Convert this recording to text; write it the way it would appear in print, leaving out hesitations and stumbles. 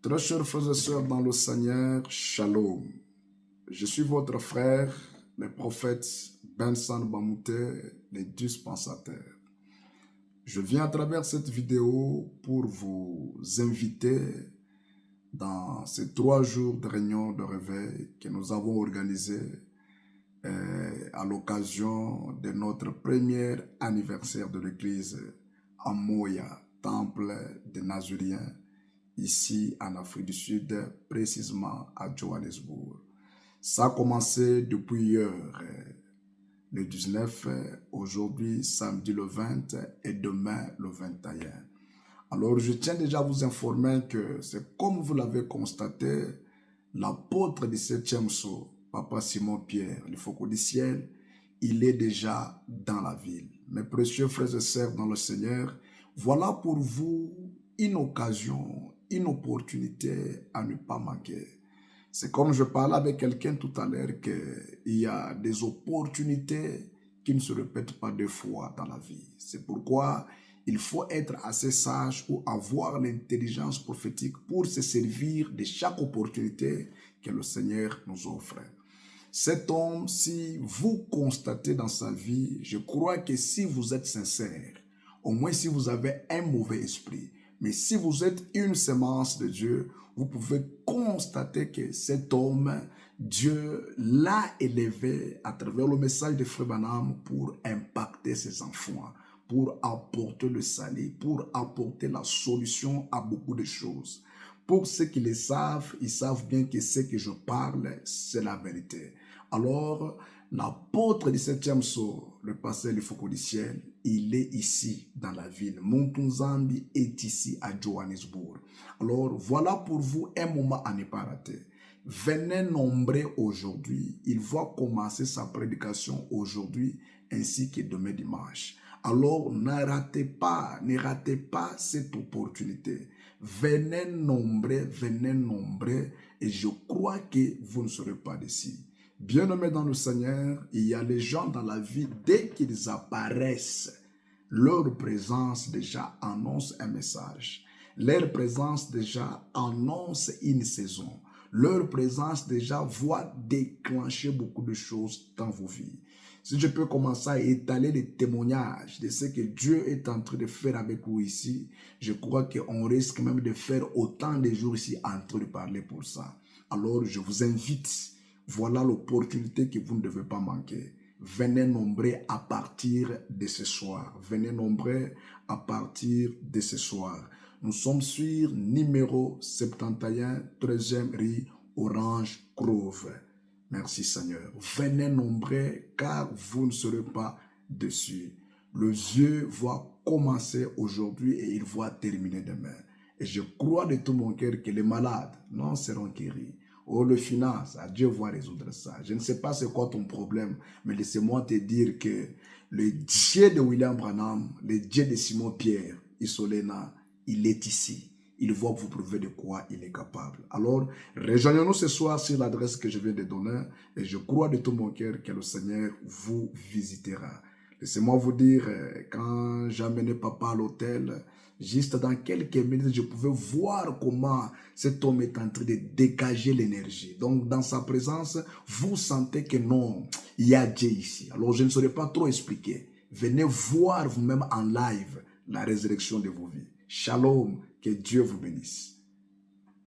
Très chers frères et sœurs dans le Seigneur, Shalom. Je suis votre frère, le prophète Benson Bamouté, le dispensateur. Je viens à travers cette vidéo pour vous inviter dans ces 3 jours de réunion de réveil que nous avons organisés à l'occasion de notre premier anniversaire de l'église à Moya, temple des Nazuriens, ici en Afrique du Sud, précisément à Johannesburg. Ça a commencé depuis hier, le 19, aujourd'hui samedi le 20 et demain le 21. Alors je tiens déjà à vous informer que c'est comme vous l'avez constaté, l'apôtre du 7e sceau, Papa Simon Pierre, le faucon du ciel, il est déjà dans la ville. Mes précieux frères et sœurs dans le Seigneur, voilà pour vous une occasion, une opportunité à ne pas manquer. C'est comme je parlais avec quelqu'un tout à l'heure qu'il y a des opportunités qui ne se répètent pas 2 fois dans la vie. C'est pourquoi il faut être assez sage ou avoir l'intelligence prophétique pour se servir de chaque opportunité que le Seigneur nous offre. Cet homme, si vous constatez dans sa vie, je crois que si vous êtes sincère, au moins si vous avez un mauvais esprit, mais si vous êtes une semence de Dieu, vous pouvez constater que cet homme, Dieu l'a élevé à travers le message de Frère Branham pour impacter ses enfants, pour apporter le salut, pour apporter la solution à beaucoup de choses. Pour ceux qui le savent, ils savent bien que ce que je parle, c'est la vérité. Alors, l'apôtre du 7e sceau, le pasteur du faucon du ciel, il est ici dans la ville. Montunzambi est ici à Johannesburg. Alors, voilà pour vous un moment à ne pas rater. Venez nombreux aujourd'hui. Il va commencer sa prédication aujourd'hui ainsi que demain dimanche. Alors, ne ratez pas cette opportunité. Venez nombreux et je crois que vous ne serez pas déçus. Bien-aimés dans le Seigneur, il y a les gens dans la vie, dès qu'ils apparaissent, leur présence déjà annonce un message. Leur présence déjà annonce une saison. Leur présence déjà voit déclencher beaucoup de choses dans vos vies. Si je peux commencer à étaler les témoignages de ce que Dieu est en train de faire avec vous ici, je crois qu'on risque même de faire autant de jours ici en train de parler pour ça. Alors, je vous invite, voilà l'opportunité que vous ne devez pas manquer. Venez nombreux à partir de ce soir. Venez nombreux à partir de ce soir. Nous sommes sur numéro 71, 13e rue, Orange Grove. Merci Seigneur. Venez nombreux car vous ne serez pas déçus. Le Dieu va commencer aujourd'hui et il va terminer demain. Et je crois de tout mon cœur que les malades non seront guéris. Oh, le finance, Dieu va résoudre ça. Je ne sais pas c'est quoi ton problème, mais laissez-moi te dire que le Dieu de William Branham, le Dieu de Simon Pierre, Isolena, il est ici. Il va vous prouver de quoi il est capable. Alors, rejoignons-nous ce soir sur l'adresse que je viens de donner et je crois de tout mon cœur que le Seigneur vous visitera. Laissez-moi vous dire, quand j'amenais papa à l'hôtel, juste dans quelques minutes, je pouvais voir comment cet homme est en train de dégager l'énergie. Donc, dans sa présence, vous sentez que non, il y a Dieu ici. Alors, je ne saurais pas trop expliquer. Venez voir vous-même en live la résurrection de vos vies. Shalom, que Dieu vous bénisse.